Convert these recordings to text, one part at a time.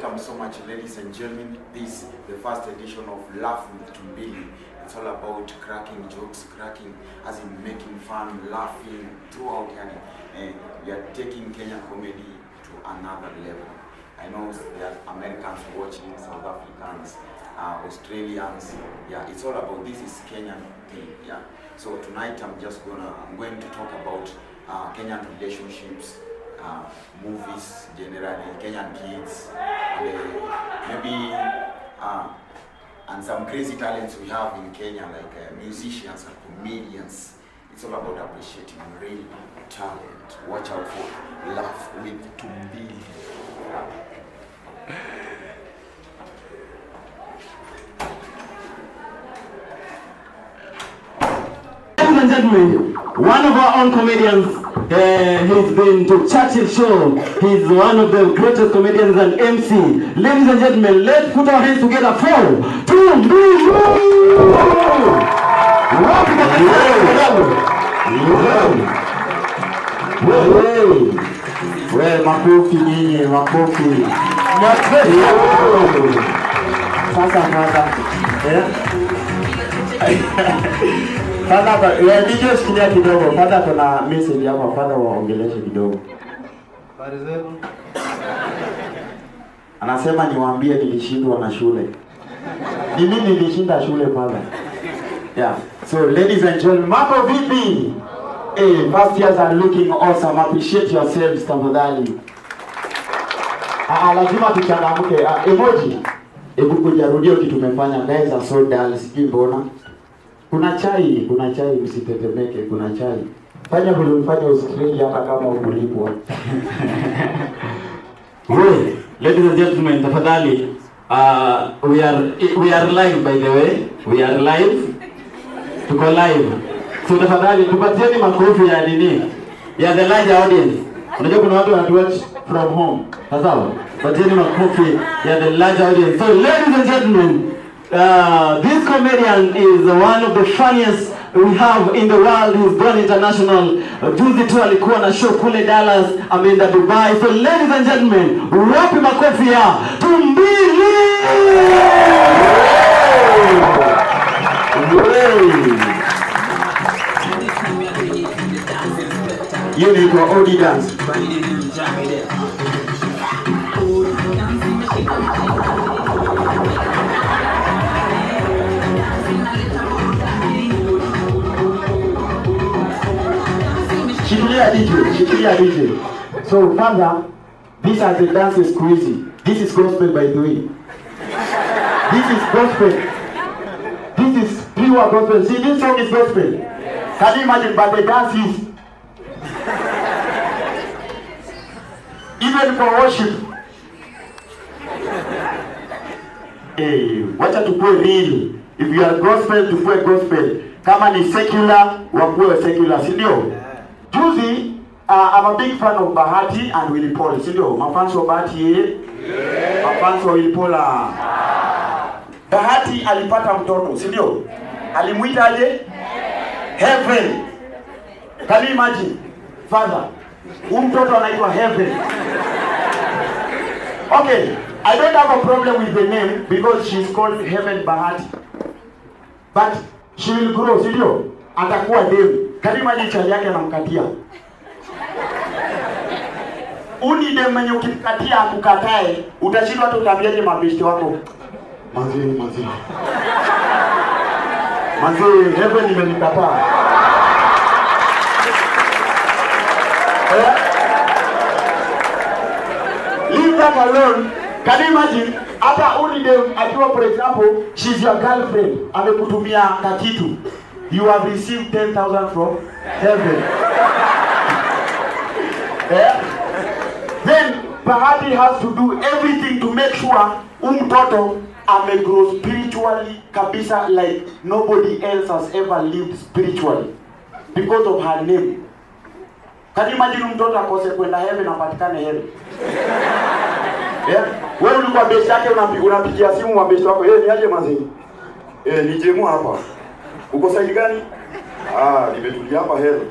welcome so much, ladies and gentlemen. This is the first edition of Laugh with Tumbili. It's all about cracking jokes, as in making fun, laughing throughout. And we are taking Kenyan comedy to another level. I know there are Americans watching, South Africans, Australians. Yeah, it's all about, this is Kenyan thing. Yeah. So tonight I'm going to talk about Kenyan relationships, movies generally, Kenyan kids, maybe and some crazy talents we have in Kenya, like musicians and comedians. It's all about appreciating real talent. Watch out for Laugh with Tumbili. Ladies and gentlemen, one of our own comedians, he's been to Churchill Show. He's one of the greatest comedians and MC. Ladies and gentlemen, let's put our hands together for Tumbili! Makofi nyinyi, makofi. Sasa DJ sikia kidogo. Kwanza kuna message hapa, kwanza waongeleshe kidogo. Habari zenu? Anasema niwaambie nilishindwa na shule. Ni mimi nilishinda shule pale. Yeah. So ladies and gentlemen, mambo vipi? First years are looking awesome. Appreciate yourselves tafadhali. Lazima tuchangamke. Emoji. Hebu kujarudia kitu tumefanya. Guys are so dull. Sijui mbona. Kuna chai, msitetemeke, kuna chai. Fanya vile ulifanya Australia hata kama ukulipwa. Ladies and gentlemen, tafadhali, we are live, by the way. We are live. Tuko live. So tafadhali tupatieni makofi ya nini? Ya the large audience. Unajua kuna watu wanatuwatch from home. Sawa? Tupatieni makofi ya the large audience. So ladies and gentlemen, this comedian is one of the funniest we have in the world. He's gone international. Juzi tu alikuwa na show kule Dallas, ameenda Dubai. So ladies and gentlemen, wapi makofi ya Tumbili! You need to OD dance. Shikilia DJ. So father, this as a dance is crazy. This is gospel, by the way. This is gospel. This is pure gospel. See, this song is gospel. Can you imagine? But the dance is even for worship. Wacha tukue real. If you are gospel, tukue gospel. Kama ni secular, wakue secular, si ndio? Juzi, I'm a big fan of Bahati and Willy Paul, si ndio? Mafans wa Bahati, mafans wa Willy Paul. Bahati alipata mtoto, si ndio? Alimuita aje? Heaven. Can you imagine? Father, mtoto anaitwa Heaven. Okay, I don't have a problem with the name because she's called Heaven Bahati. But she will grow, si ndio? Atakuwa dem. Can you imagine chali yake anamkatia? Uni dem mwenye ukimkatia akukatae, utashindwa hata utaambiaje mabeshte wako? Manzi. Heaven imenikataa. Leave that alone. Can you imagine? Hata uni dem akiwa, for example, she's your girlfriend, amekutumia kakitu. You have received 10,000 from heaven. Then Bahati has to do everything to make sure mtoto amegrow spiritually kabisa, like nobody else has ever lived spiritually because of her name. Can you imagine mtoto akose kwenda heaven apatikane heaven? Wewe ulikuwa base yake, unapigia simu wa base wako, niaje mazini? Ni jemu hapa. Uko side gani? Nimetulia hapa heaven.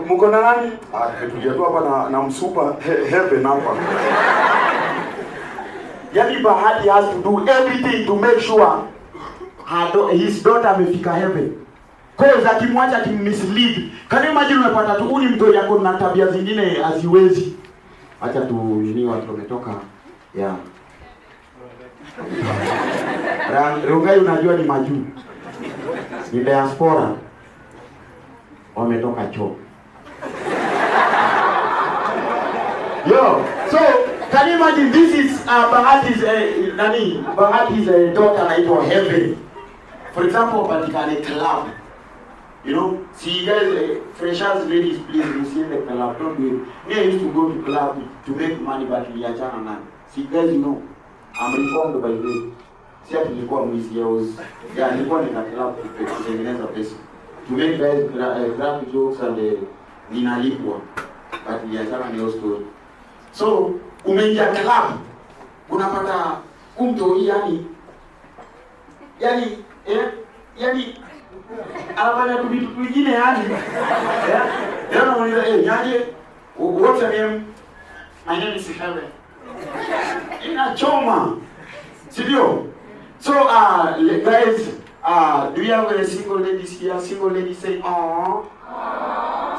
Mko na nani? Nimetulia tu hapa na msupa heaven hapa. Yani Bahati has to do everything to make sure his daughter amefika heaven. Cause akimwacha akimmislead. Can you imagine unapata tu ni mtu yako na tabia zingine haziwezi. Acha tu nini watu wametoka. Yeah. Rongai unajua ni majuu. Ni diaspora. Wametoka choo. Yo, so can you imagine this is Bahati's Bahati's daughter anaitwa Heaven. For example, patikane club. You know, see you guys, freshers, ladies, please, you see the club, don't do it. Me, I used to go to club to make money, but we are chana now. See, guys, you know, I'm reformed by the see, I nilikuwa mwizi, nilikuwa nina club kutengeneza pesa. To make guys graphic jokes and ninalipwa, but we are chana ni your story. So, umeingia club, unapata umtoi yani anafanya tu vitu vingine yani. Ndio unaona nyaje? What's your name? My name is Heaven. Inachoma. Sidio? So guys, do you have a single ladies here? Single ladies say aww.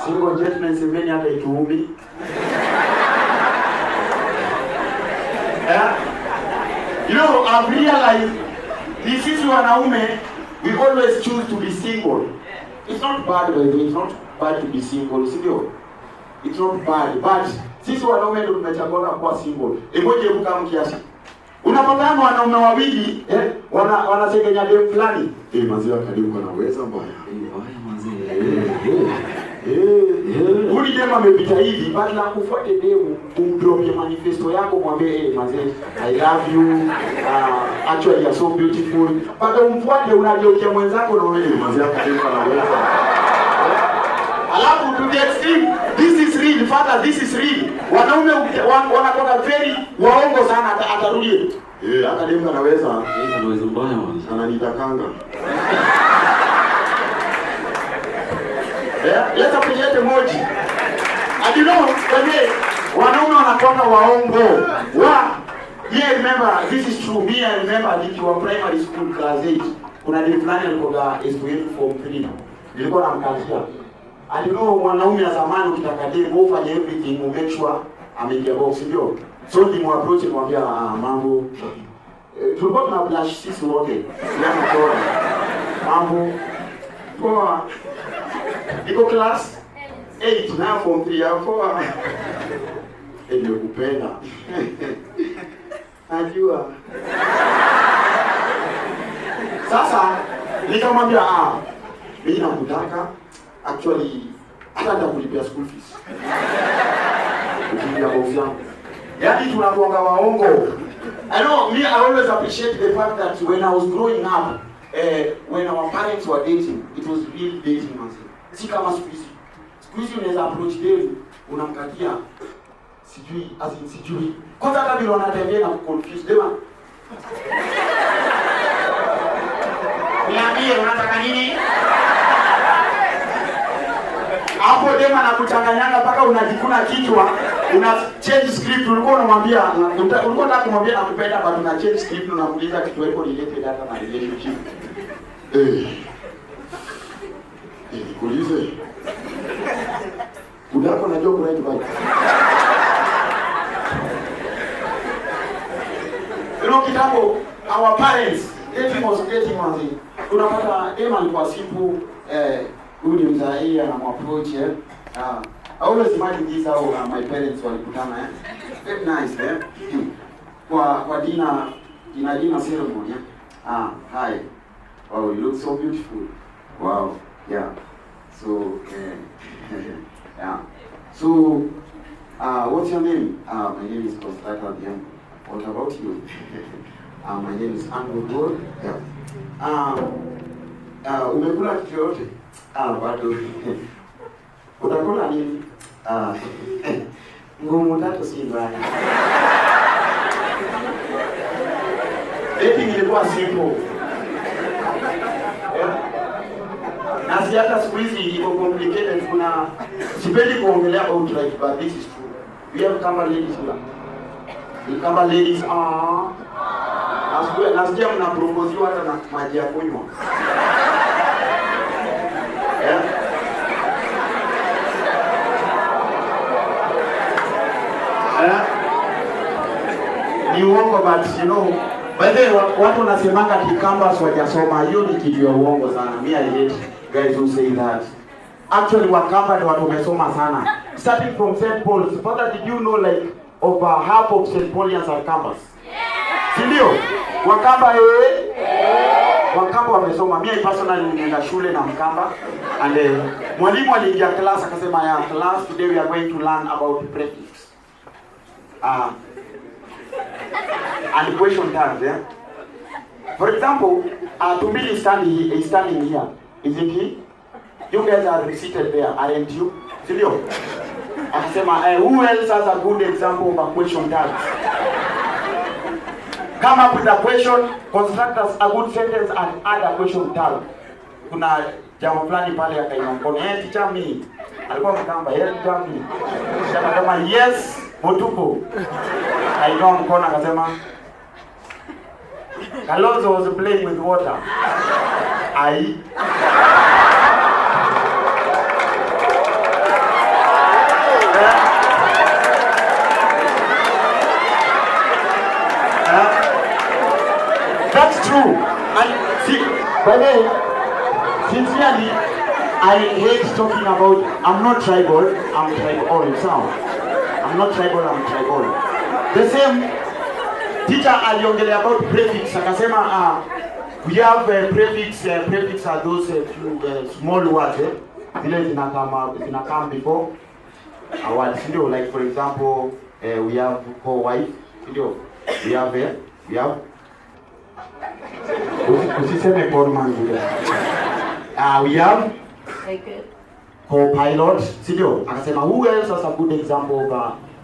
Single gentlemen say many hata ituumi. You know, I've realized this is wanaume, we always choose to be single. It's not bad, by the way. It's not bad to be single. It's not bad, but sisi wanaume ndio tumechagua kuwa single. Ngoje mka mkiasi. Unapata wanaume wawili wanasengenya dem fulani. Maziwa karibu anaweza mbaya. Mbaya maziwa. Uli dema amepita hivi, but na kufuate demu, umdropie manifesto yako mwambie mazee, I love you, actually you're so beautiful. But umfuate unageukia mwenzako na unaona mazee karibu anaweza. Alafu to the extreme, this is real, father, this is real. Wanaume wanakuwa very waongo sana atarudi. Hata demu anaweza, anaweza mbaya ananitakanga. Let's appreciate emoji. And you know, wanaume wanakuwa waongo. Yeah, remember, this is true. Me, I remember that you were primary school class 8. Kuna dem fulani alikuwa SQL form 3. Nilikuwa namkazia. And you know, wanaume wa zamani ukitaka dem ufanye everything to make sure ameingia box ndio. So ni approach nimwambia mambo. Tulikuwa tuna flash sisi wote. Yana kwa mambo. Kwa niko class 8 na form 3 hapo. Ndio kupenda. Najua. Sasa nikamwambia mimi nakutaka actually hata nitakulipia school fees. Ukija box yangu. Yaani tunakuanga waongo. I know, me, I always appreciate the fact that when I was growing up, when our parents were dating, it was real dating man. Si kama squeeze. Squeeze unaweza approach them, unamkatia sijui. Kwanza hata bila wanatembea na confuse them. Niambie unataka nini? Hapo dem anakuchanganyanga mpaka unajikuna kichwa, una change script. Ulikuwa unamwambia, ulikuwa unataka kumwambia nakupenda, but una change script, unamuuliza kitu hapo related hata na relationship. Nikuulize. Unako na job right back. You know, kitambo, our parents, dating was one. Unapata dem alikuwa simple, huyu ni mzai anamapproach I always imagine this how my parents walikutana very nice kwa dinner ceremony hi, wow, you look so beautiful, wow, yeah, so yeah, so what's your name? My name is Constata Diam. What about you? My name is Andrew Gold. Yeah. Umekula kitu yote? Bado. Utakula nini? Ngumu tatu si mbaya. Dating ilikuwa simple. Na si hata siku hizi iko complicated. Kuna sipendi kuongelea about life, but this is true. We have kama ladies here. Kama ladies nasikia mnaproposiwa hata na maji ya kunywa. Ni uongo, but you know, by the way, watu wanasemanga kikambas wajasoma, hiyo ni kitu ya uongo sana. Me I hate guys who say that. Actually Wakamba ni watu wamesoma sana. Starting from St. Paul's. Father, did you know like over half of St. Paulians are Kambas? Si ndio? Wakamba Wakamba wamesoma. Mimi personally nimeenda shule na Mkamba, and mwalimu aliingia class akasema, "Ya class, today we are going to learn about prefix." And question tags, yeah? For example, Tumbili is standing here, isn't he? You guys are seated there, aren't you? Silio? Akasema, who else has a good example of a question tag? Come up with a question, construct a good sentence and add a question tag. Kuna jamaa fulani pale akainua mkono, teacher me. Alikuwa Mkamba, teacher me. Akasema, yes, Motuko. Akainua mkono akasema, Kalonzo was playing with water. That's true. And see, by the way, sincerely, I hate talking about, I'm not tribal, I'm tribal, sound. I'm not tribal, I'm tribal. The same teacher aliongelea about prefix, akasema we have prefix are those few small words, zile zinakam before a word, ndio, like for example, we have co-wife, ndio, we have usiseme foreman vile. We have co-pilot, ndio, akasema who else has a good example of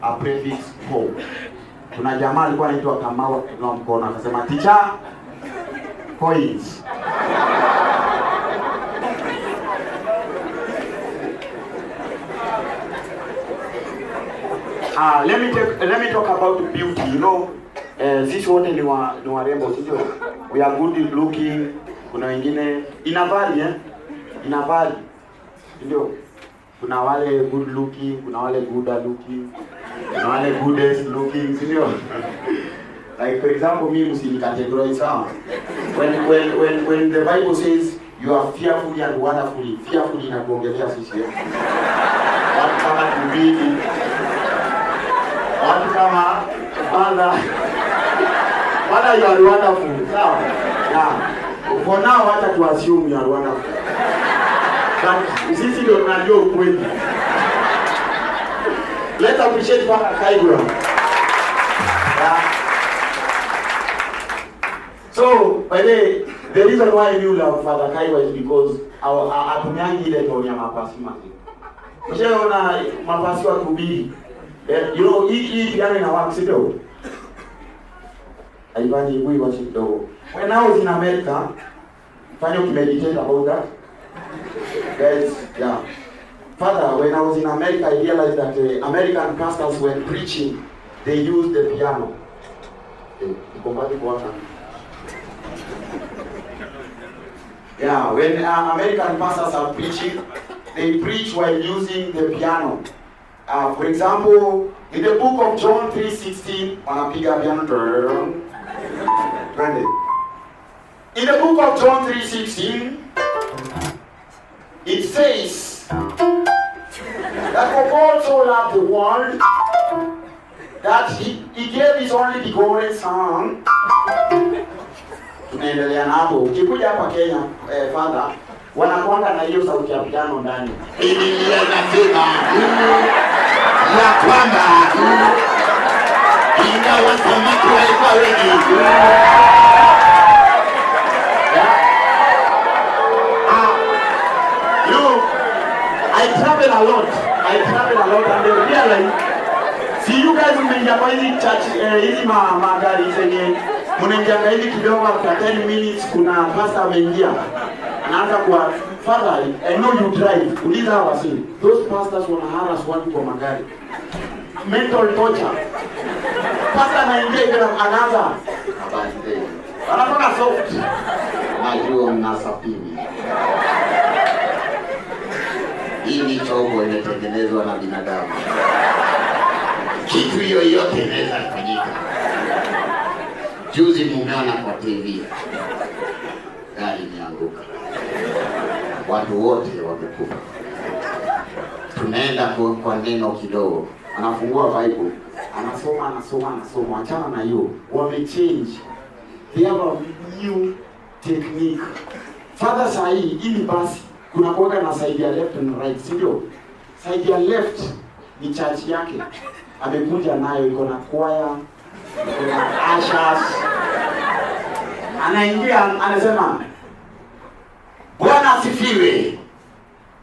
a prefix co? Kuna jamaa alikuwa anaitwa Kamau na mkono akasema, teacher, coins. Let me talk about beauty. You know, sisi wote ni warembo, sio? We are good looking. Kuna wengine inavali, inavali. Ndio. Kuna wale good looking, kuna wale gooder looking, kuna wale goodest looking, sio? Like for example, me msini categorize some. When the Bible says you are fearfully and wonderfully, fearfully inakuongelea sisi. Watu kama Tumbili, watu kama Father, you are wonderful. Sawa? Yeah. For now, wacha to assume you are wonderful. But sisi ndio tunajua ukweli. Let's appreciate Father Kaigwa. Yeah. So, by the reason why you love Father Kaigwa is because atumiangi ile toni ya mapasi maki. Mshaona mapasi wa Tumbili. You know, hii piano ina work sio? Haifani hii worship dogo. When I was in America, fanya meditate about that. Guys, yeah. Father, when I was in America, I realized that American pastors when preaching, they use the piano. Yeah, when American pastors are preaching, they preach while using the piano. For example, in the book of John 3:16, wanapiga piano. In the book of John 3:16, it says that for God so loved the world that he gave his only begotten son. Tunaendelea napo. Ukikuja hapa Kenya, Father, wanakuanga na hiyo sauti ya piano ndani. Biblia inasema ya kwamba ingawa samaki walikuwa wengi. I travel a lot and they realize, see you guys mmeingia kwa hizi church, hizi magari zenye mnaingia hivi kidogo after 10 minutes kuna pastor ameingia. Anaanza kwa Father, I know you drive. Uliza hawa si. Those pastors wana harass watu kwa magari. Mental torture. pasta anaingia hivi anaanza habari zenu. Anatoka soft. Najua mnasafiri. Hii ni chombo imetengenezwa na binadamu. Kitu yoyote inaweza kufanyika. Juzi mumeona kwa TV. Gari imeanguka. Watu wote wamekufa. Tunaenda kwa neno kidogo. Anafungua Bible. Anasoma. Achana na hiyo. Wamechange. They have a new technique. Father sahi, ili basi kuna kuweka na side ya left and right, si ndio? Side ya left ni church yake. Amekuja nayo iko na choir, iko na ushers. Anaingia anasema Bwana asifiwe.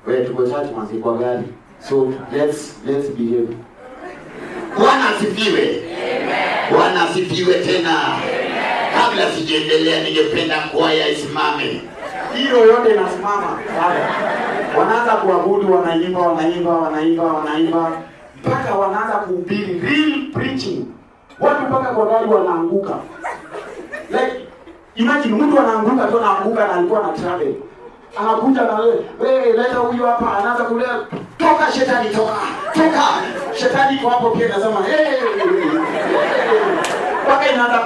Wewe tuko church manzi kwa gari. So let's behave. Bwana asifiwe. Amen. Bwana asifiwe tena. Amen. Kabla sijaendelea ningependa kwaya isimame. Hiyo yote inasimama. Wanaanza kuabudu, wanaimba mpaka wanaanza kuhubiri real preaching. Watu mpaka kwa gari wanaanguka. Like imagine mtu anaanguka tu anaanguka na alikuwa na travel. Anakuja na wewe leta huyu hapa anaanza kulea toka shetani toka. Shetani kwa hapo pia anasema Waka inaanza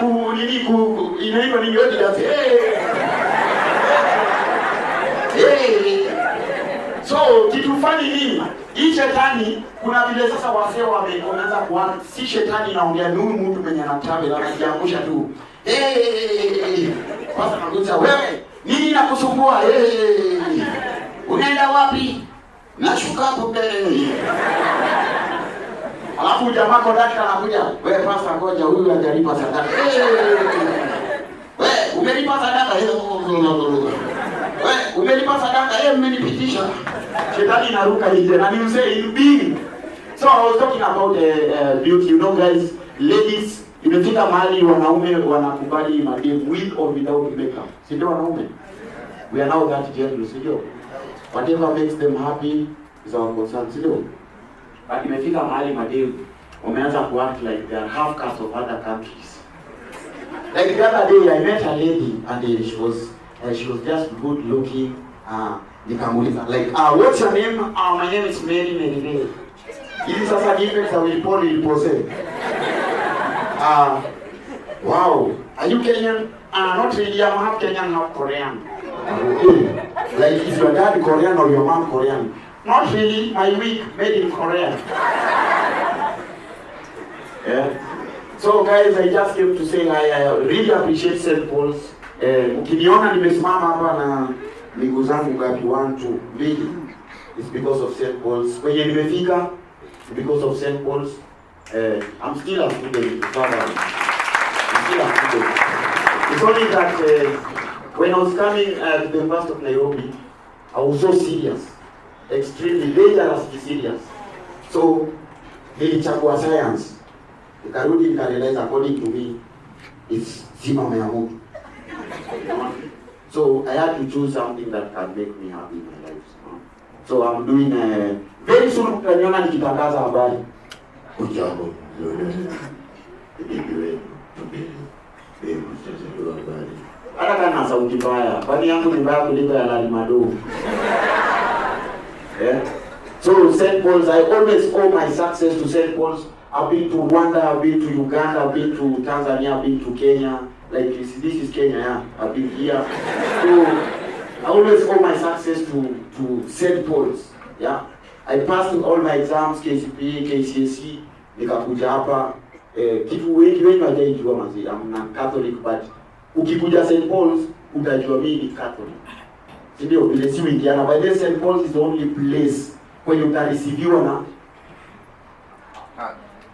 inaitwa nini yote dance. So kitu fani nini? Hii shetani kuna vile sasa wasee wameanza kuanza si shetani naongea ni huyu mtu mwenye anatravel anajiangusha tu. Sasa nakuja wewe nini nakusumbua? Unaenda wapi? Nashuka hapo mbele. Alafu jamaa kondakta anakuja, wewe pasta ngoja huyu hajalipa sadaka. Wewe umelipa sadaka hiyo. Wewe umelipa sadaka mmenipitisha. Shetani inaruka nje na ni mzee in. So I was talking about beauty. You know guys, ladies, imefika mahali wanaume wanakubali madem with or without makeup. Si ndio wanaume? We are now that gentle, si ndio? Whatever makes them happy is our concern, si ndio? But imefika mahali madem wameanza ku act like they are half caste of other countries. Like the other day I met a lady and she was just good looking. Nikamuuliza like what's your name? My name is Mary. Ili sasa defects za ilipose. Wow, are you Kenyan? Not really, I'm half Kenyan, half Korean. Like is your dad Korean or your mom Korean? Not really, my wig made in Korea. Yeah. So guys, I just came to say I really appreciate St. Paul's. Ukiniona nimesimama hapa na miguu zangu ngapi 1 2 3 it's because of St. Paul's. Kwenye nimefika because of St. Paul's. I'm still a student. I'm still a student. It's only that when I was coming to the University of Nairobi, I was so serious. Extremely dangerously serious. So nilichagua science. Nikarudi nikarealize according to me it's simama ya Mungu. So I had to choose something that can make me happy in my life. So I'm doing very soon utaniona nikitangaza habari. Ujambo. Hata kama sauti mbaya, kwani yangu ni mbaya kuliko ya Lali Mado. Yeah. So St. Paul's, I always owe my success to St. Paul's. I've been to Rwanda, I've been to Uganda, I've been to Tanzania, I've been to Kenya. Like this is Kenya, yeah. I've been here. So I always owe my success to St. Paul's. Yeah. I passed all my exams, KCPE, KCSE, nikakuja hapa. Kitu wengi hawajajua manzi. I'm not Catholic, but ukikuja St. Paul's utajua mimi ni Catholic. Ndio vile si Indiana, but then St. Paul's is the only place where you can receive na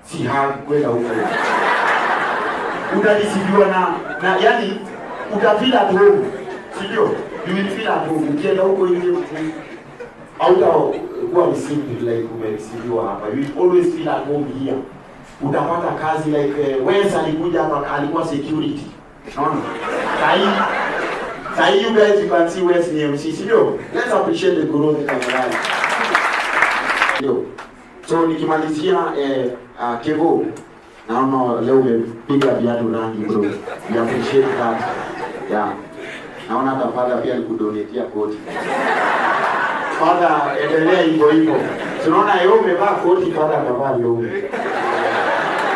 si kwenda huko. Utarisibiwa na yani utafeel at home. Ndio, you will feel at home. Ukienda huko hivi hautakuwa received like umerisibiwa hapa. You will always feel at home here. Utapata kazi like Wes alikuja hapa alikuwa security. Unaona? Sai you guys you can see Wes ni MC, ndio. Let's appreciate the growth kamerani. Ndio. So nikimalizia Kevo, Naona leo umepiga viatu rangi bro. We appreciate that. Yeah. Naona hata father pia alikudonetia koti. Father, endelea hivyo hivyo. Tunaona leo umevaa koti, father akavaa leo.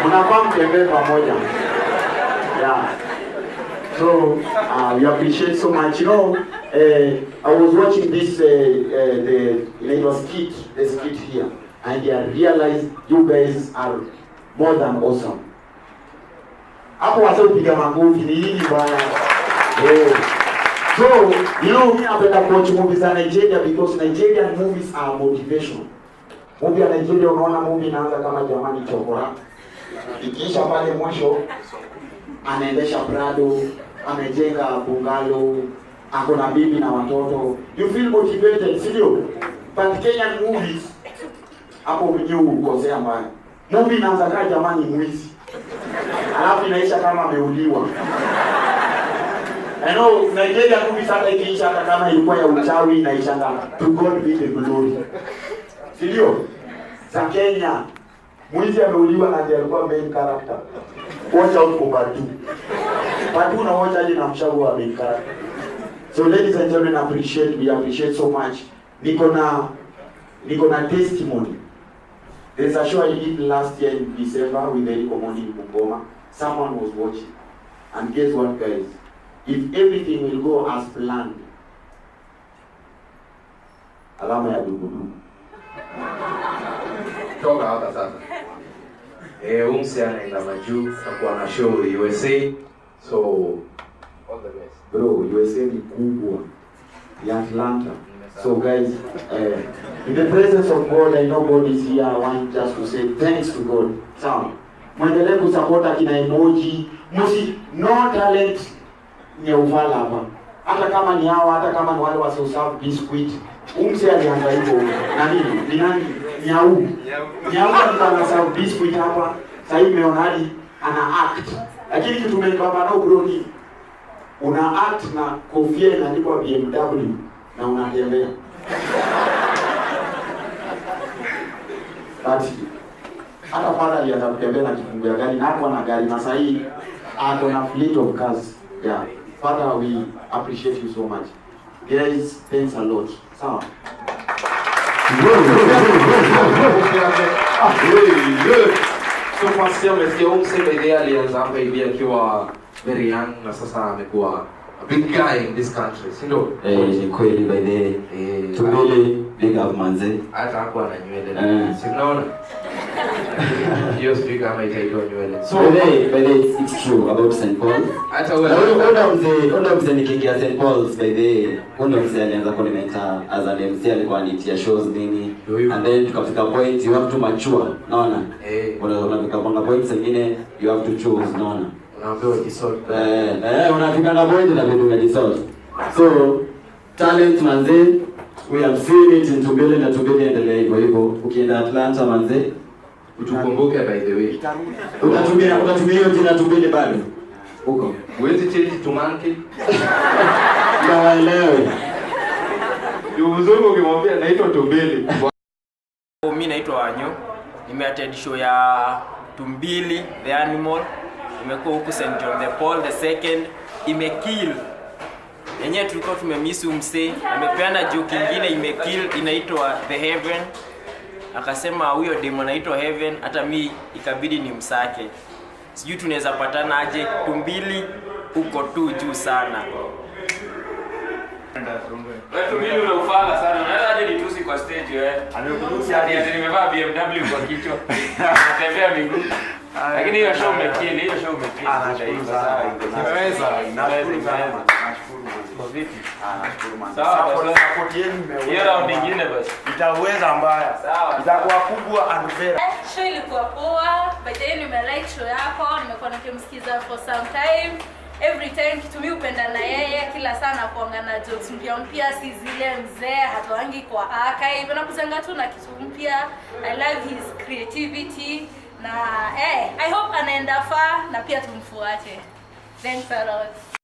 Mnafaa mtembee pamoja. Yeah. So we appreciate so much. You know, I was watching this the skit here, and I realized you guys are more than awesome. Hapo wase upiga makofi ni hili bwana. So, you know, me napenda watch movies za Nigeria because Nigerian movies are motivation. Movie ya Nigeria unaona movie inaanza kama jamani chokora. Ikiisha pale mwisho anaendesha Prado, amejenga bungalow, ako na bibi na watoto. You feel motivated, sio? But Kenyan movies hapo mwenyewe ukosea mbaya. Movie inaanza kama jamani mwizi. Alafu inaisha kama ameuliwa. I know Nigeria movies hata ikiisha hata kama ilikuwa ya uchawi inaisha to God be the glory. Sio? Za Kenya mwizi ameuliwa na ndiye alikuwa main character. Watch out for Badu. Badu na watch ali na mshauri wa main character. So ladies and gentlemen, we appreciate so much. Niko na testimony. There's a show I did last year in December with Eriko Mondi in Bungoma. Someone was watching. And guess what, guys? If everything will go as planned, alama ya dugudu. Toka hapa sasa. Umse anaenda majuu takuwa na show USA. So all the best. Bro, USA ni kubwa. Ya Atlanta. So guys, in the presence of God, I know God is here. I want just to say thanks to God. Sawa. Mwendelee kusupport akina emoji. No talent ni uvala hapa. Hata kama ni hawa, hata kama ni wale wasioserve biscuit. Umse alianza hivyo. Na nini? Ni nani? Nyau. Nyau ana serve biscuit hapa. Sasa hivi umeona hadi ana act. Lakini kitu tumebaba nao bro ni una act na kofia inaandikwa BMW na unatembea. Basi hata pala alianza kutembea na kifungu ya gari na hapo na gari na sasa hii ako na fleet of cars. Yeah. Father, we appreciate you so much. Guys, thanks a lot. Sawa. So first umesikia umsema ile alianza hapa hivi akiwa very young na sasa amekuwa a big guy in this country. Si ndio? Ni kweli by the Tumbili big up manze. Hata hapo ana nywele. Si unaona? Hiyo sijui kama itaitwa nywele. So by the it's true about St. Paul. Hata wewe Onda mzee nikiingia St. Paul's by the onda mzee alianza kunimenta as an MC alikuwa anitia shows nini. And then tukafika point you have to mature, naona? Unafika panga point zingine you have to choose, naona? Unaambiwa jisort. Unafika na point na bado unajisort. So talent manze, we have seen it in Tumbili na Tumbili endelea hivyo. Ukienda Atlanta manze utukumbuke by the way. Utatumia hiyo jina Tumbili bado. Huko. Huwezi change to monkey. Na waelewe. Mzungu ukimwambia naitwa Tumbili. Mimi naitwa Wanyo. Nimeattend show ya Tumbili the Animal. Nimekuwa huku St. John the Paul the second. Imekill. Yenyewe tulikuwa tumemiss umse. Amepeana joke nyingine imekill inaitwa The Heaven. Akasema huyo demo anaitwa Heaven, hata mimi ikabidi nimsake. Sijui tunaweza patana aje Tumbili huko tu juu sana. Tumbili unaufala sana. Unaweza aje nitusi kwa stage wewe. Amekuruhusu hadi nimevaa BMW kwa kichwa. Natembea miguu. Lakini hiyo show umekill, hiyo show umekill. Nimeweza. Nashukuru sana. Kwa vipi? Nashukuru man. Sawa, Support yenu imeweza. hiyo round nyingine basi. Itaweza mbaya. Sawa. Itakuwa kubwa and very. Show ilikuwa poa. By the way nimelike show yako. Nimekuwa nikimsikiza for some time. Every time kitu mimi upenda na yeye kila sana kuanga na jokes mpya si zile mzee hatoangi kwa archive na kuzanga tu na kitu mpya. I love his creativity na I hope anaenda far na pia tumfuate. Thanks a lot.